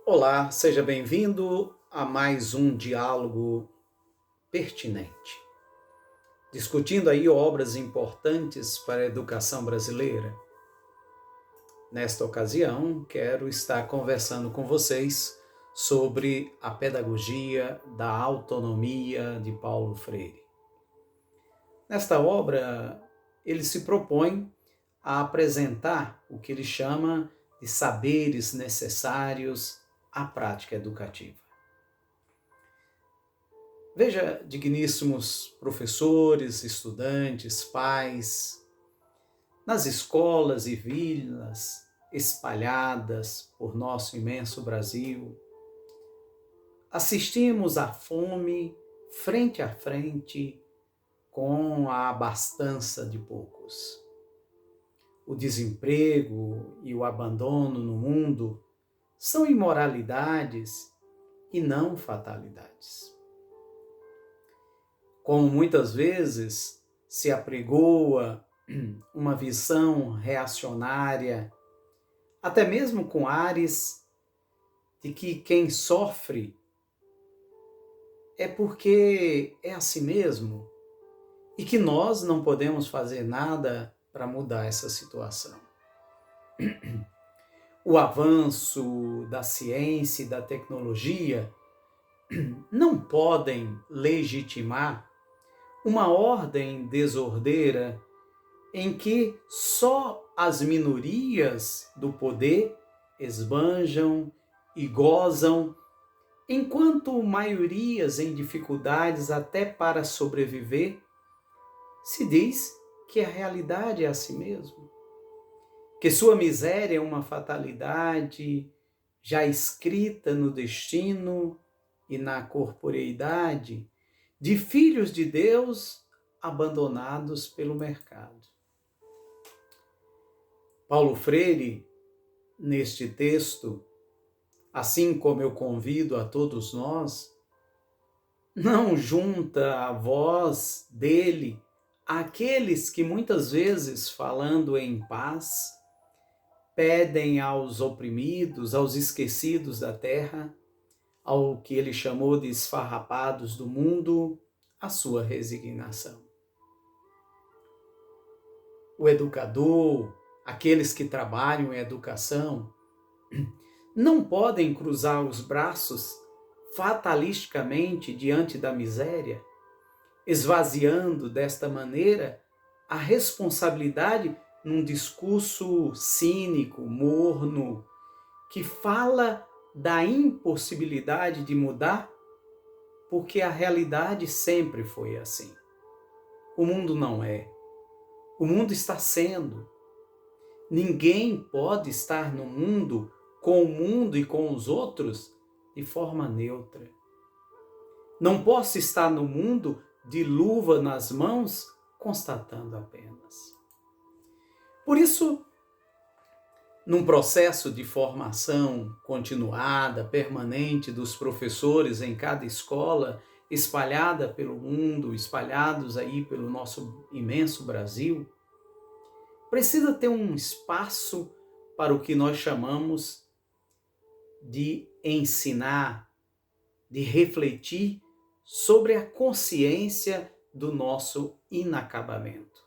Olá, seja bem-vindo a mais um diálogo pertinente, discutindo aí obras importantes para a educação brasileira. Nesta ocasião, quero estar conversando com vocês sobre a pedagogia da autonomia de Paulo Freire. Nesta obra, ele se propõe a apresentar o que ele chama de saberes necessários à prática educativa. Veja, digníssimos professores, estudantes, pais, nas escolas e vilas espalhadas por nosso imenso Brasil, assistimos à fome frente a frente com a abastança de poucos. O desemprego e o abandono no mundo são imoralidades e não fatalidades. Como muitas vezes se apregoa uma visão reacionária, até mesmo com ares de que quem sofre é porque é assim mesmo e que nós não podemos fazer nada para mudar essa situação. O avanço da ciência e da tecnologia não podem legitimar uma ordem desordeira em que só as minorias do poder esbanjam e gozam, enquanto maiorias em dificuldades até para sobreviver, se diz que a realidade é assim mesmo, que sua miséria é uma fatalidade já escrita no destino e na corporeidade de filhos de Deus abandonados pelo mercado. Paulo Freire, neste texto, assim como eu convido a todos nós, não junta a voz dele àqueles que muitas vezes, falando em paz, pedem aos oprimidos, aos esquecidos da terra, ao que ele chamou de esfarrapados do mundo, a sua resignação. O educador, aqueles que trabalham em educação, não podem cruzar os braços fatalisticamente diante da miséria, esvaziando desta maneira a responsabilidade num discurso cínico, morno, que fala da impossibilidade de mudar, porque a realidade sempre foi assim. O mundo não é. O mundo está sendo. Ninguém pode estar no mundo, com o mundo e com os outros, de forma neutra. Não posso estar no mundo de luva nas mãos, constatando apenas. Por isso, num processo de formação continuada, permanente dos professores em cada escola, espalhada pelo mundo, espalhados aí pelo nosso imenso Brasil, precisa ter um espaço para o que nós chamamos de ensinar, de refletir sobre a consciência do nosso inacabamento.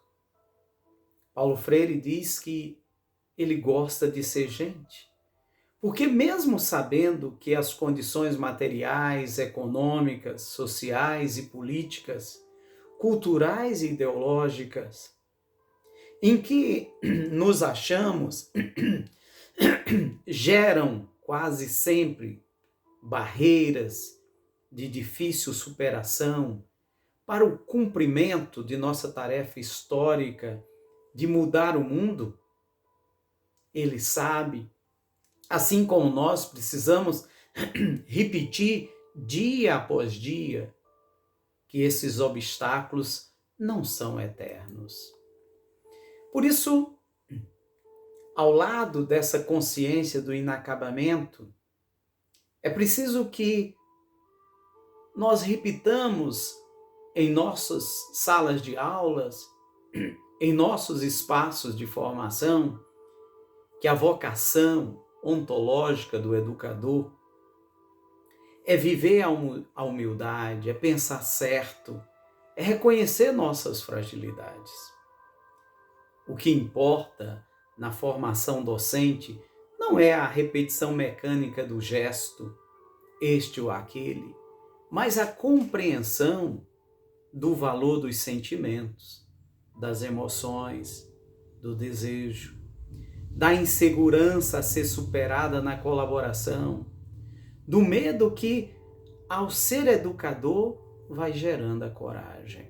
Paulo Freire diz que ele gosta de ser gente, porque mesmo sabendo que as condições materiais, econômicas, sociais e políticas, culturais e ideológicas, em que nos achamos, geram quase sempre barreiras de difícil superação para o cumprimento de nossa tarefa histórica de mudar o mundo. Ele sabe, assim como nós precisamos repetir dia após dia, que esses obstáculos não são eternos. Por isso, ao lado dessa consciência do inacabamento, é preciso que nós repitamos em nossas salas de aulas, em nossos espaços de formação, que a vocação ontológica do educador é viver a humildade, é pensar certo, é reconhecer nossas fragilidades. O que importa na formação docente não é a repetição mecânica do gesto, este ou aquele, mas a compreensão do valor dos sentimentos, das emoções, do desejo, da insegurança a ser superada na colaboração, do medo que, ao ser educador, vai gerando a coragem.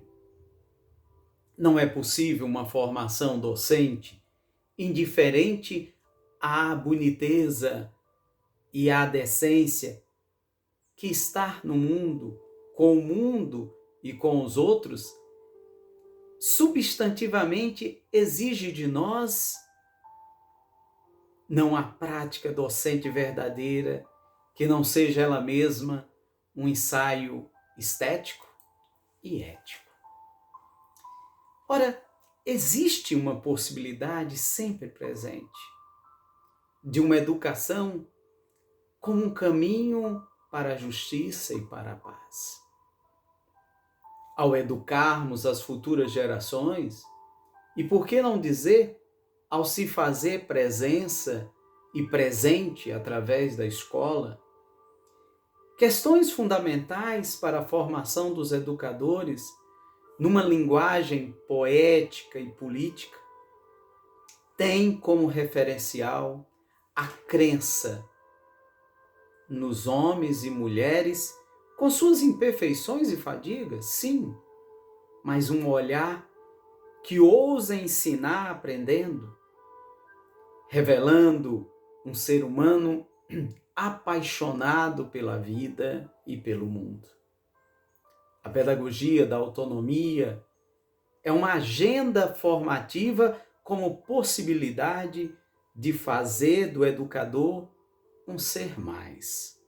Não é possível uma formação docente indiferente à boniteza e à decência que estar no mundo, com o mundo e com os outros, substantivamente exige de nós não há prática docente verdadeira que não seja ela mesma um ensaio estético e ético. Ora, existe uma possibilidade sempre presente de uma educação como um caminho para a justiça e para a paz. Ao educarmos as futuras gerações, e por que não dizer, ao se fazer presença e presente através da escola, questões fundamentais para a formação dos educadores numa linguagem poética e política tem como referencial a crença nos homens e mulheres com suas imperfeições e fadigas, sim, mas um olhar que ousa ensinar aprendendo, revelando um ser humano apaixonado pela vida e pelo mundo. A pedagogia da autonomia é uma agenda formativa como possibilidade de fazer do educador um ser mais,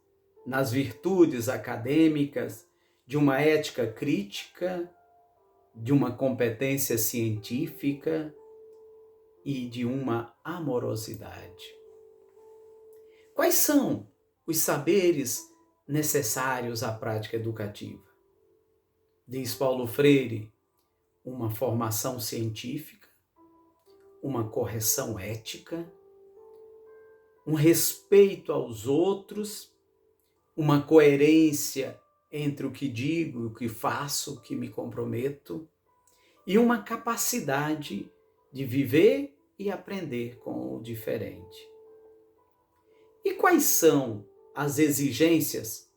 nas virtudes acadêmicas, de uma ética crítica, de uma competência científica e de uma amorosidade. Quais são os saberes necessários à prática educativa? Diz Paulo Freire, uma formação científica, uma correção ética, um respeito aos outros, uma coerência entre o que digo, o que faço, o que me comprometo, e uma capacidade de viver e aprender com o diferente. E quais são as exigências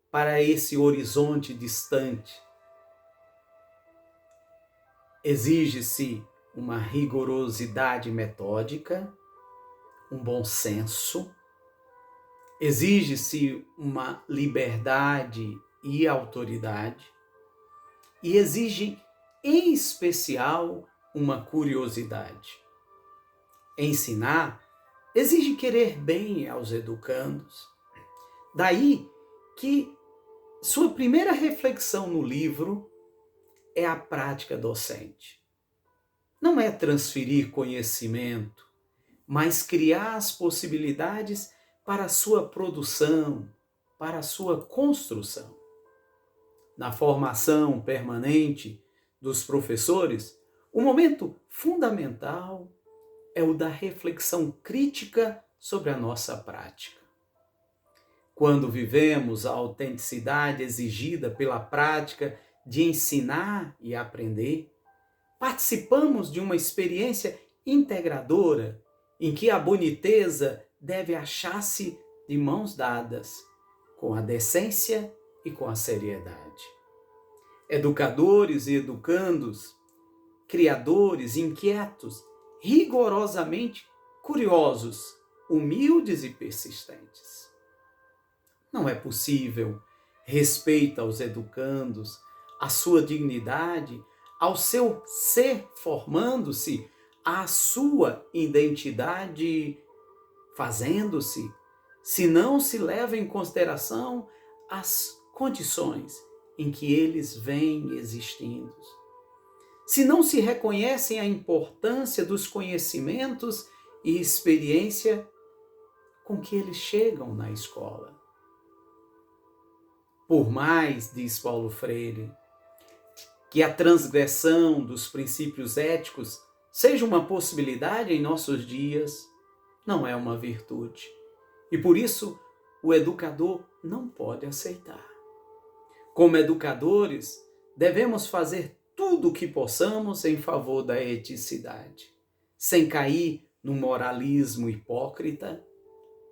para esse horizonte distante? Exige-se uma rigorosidade metódica, um bom senso, exige-se uma liberdade e autoridade, e exige, em especial, uma curiosidade. Ensinar exige querer bem aos educandos. Daí que sua primeira reflexão no livro é a prática docente. Não é transferir conhecimento, mas criar as possibilidades para a sua produção, para a sua construção. Na formação permanente dos professores, o momento fundamental é o da reflexão crítica sobre a nossa prática. Quando vivemos a autenticidade exigida pela prática de ensinar e aprender, participamos de uma experiência integradora em que a boniteza deve achar-se de mãos dadas com a decência e com a seriedade. Educadores e educandos, criadores, inquietos, rigorosamente curiosos, humildes e persistentes. Não é possível respeito aos educandos, à sua dignidade, ao seu ser formando-se, à sua identidade fazendo-se, se não se leva em consideração as condições em que eles vêm existindo. Se não se reconhecem a importância dos conhecimentos e experiência com que eles chegam na escola. Por mais, diz Paulo Freire, que a transgressão dos princípios éticos seja uma possibilidade em nossos dias, não é uma virtude. E por isso, o educador não pode aceitar. Como educadores, devemos fazer tudo o que possamos em favor da eticidade, sem cair num moralismo hipócrita,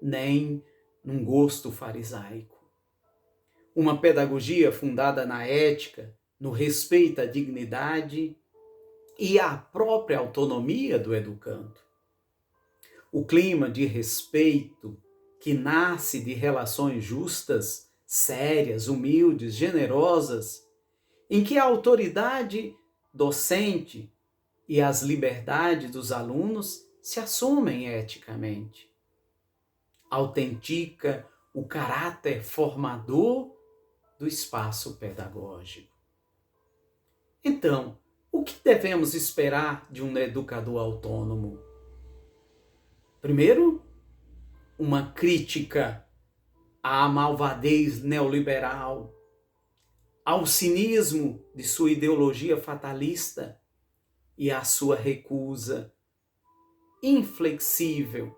nem num gosto farisaico. Uma pedagogia fundada na ética, no respeito à dignidade e à própria autonomia do educando. O clima de respeito que nasce de relações justas, sérias, humildes, generosas, em que a autoridade docente e as liberdades dos alunos se assumem eticamente. Autentica o caráter formador do espaço pedagógico. Então, o que devemos esperar de um educador autônomo? Primeiro, uma crítica à malvadez neoliberal, ao cinismo de sua ideologia fatalista e à sua recusa inflexível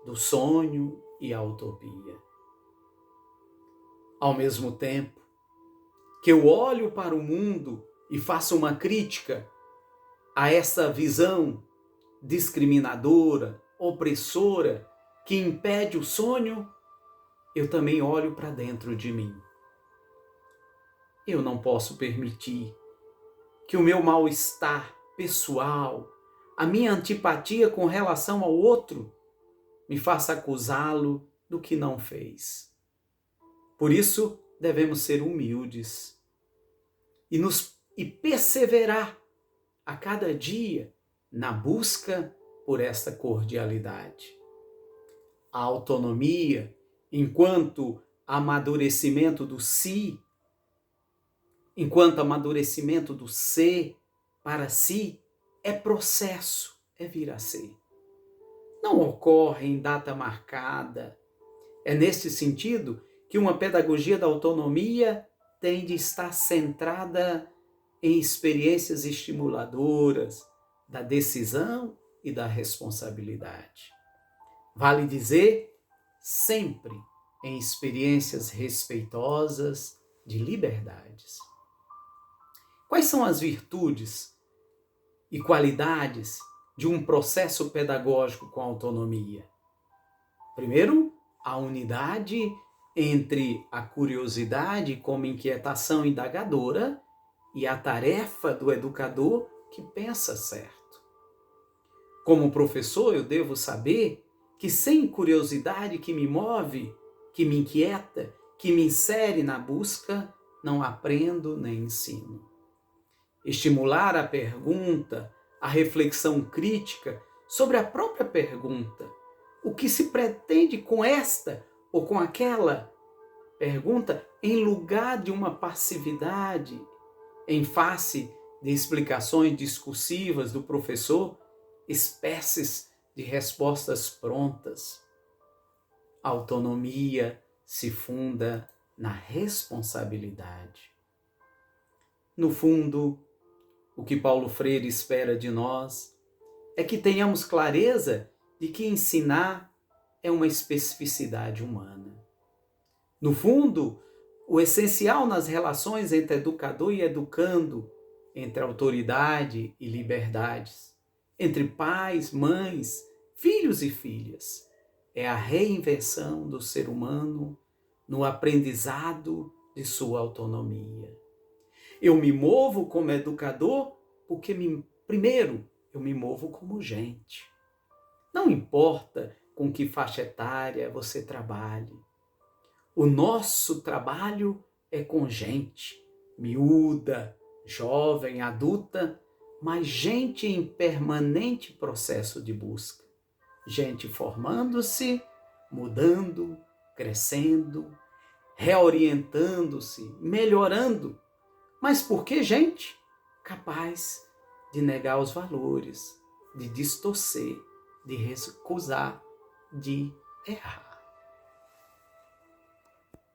do sonho e a utopia. Ao mesmo tempo que eu olho para o mundo e faço uma crítica a essa visão discriminadora, opressora, que impede o sonho, eu também olho para dentro de mim. Eu não posso permitir que o meu mal-estar pessoal, a minha antipatia com relação ao outro, me faça acusá-lo do que não fez. Por isso, devemos ser humildes e perseverar a cada dia na busca por esta cordialidade. A autonomia, enquanto amadurecimento do si, enquanto amadurecimento do ser para si, é processo, é vir a ser. Não ocorre em data marcada. É nesse sentido que uma pedagogia da autonomia tem de estar centrada em experiências estimuladoras da decisão e da responsabilidade. Vale dizer, sempre em experiências respeitosas de liberdades. Quais são as virtudes e qualidades de um processo pedagógico com autonomia? Primeiro, a unidade entre a curiosidade como inquietação indagadora e a tarefa do educador que pensa certo. Como professor, eu devo saber que sem curiosidade que me move, que me inquieta, que me insere na busca, não aprendo nem ensino. Estimular a pergunta, a reflexão crítica sobre a própria pergunta. O que se pretende com esta ou com aquela pergunta, em lugar de uma passividade, em face de explicações discursivas do professor, espécies de respostas prontas. A autonomia se funda na responsabilidade. No fundo, o que Paulo Freire espera de nós é que tenhamos clareza de que ensinar é uma especificidade humana. No fundo, o essencial nas relações entre educador e educando, entre autoridade e liberdades, entre pais, mães, filhos e filhas, é a reinvenção do ser humano no aprendizado de sua autonomia. Eu me movo como educador porque, primeiro, eu me movo como gente. Não importa com que faixa etária você trabalhe. O nosso trabalho é com gente, miúda, jovem, adulta, mas gente em permanente processo de busca. Gente formando-se, mudando, crescendo, reorientando-se, melhorando. Mas por que gente? Capaz de negar os valores, de distorcer, de recusar, de errar.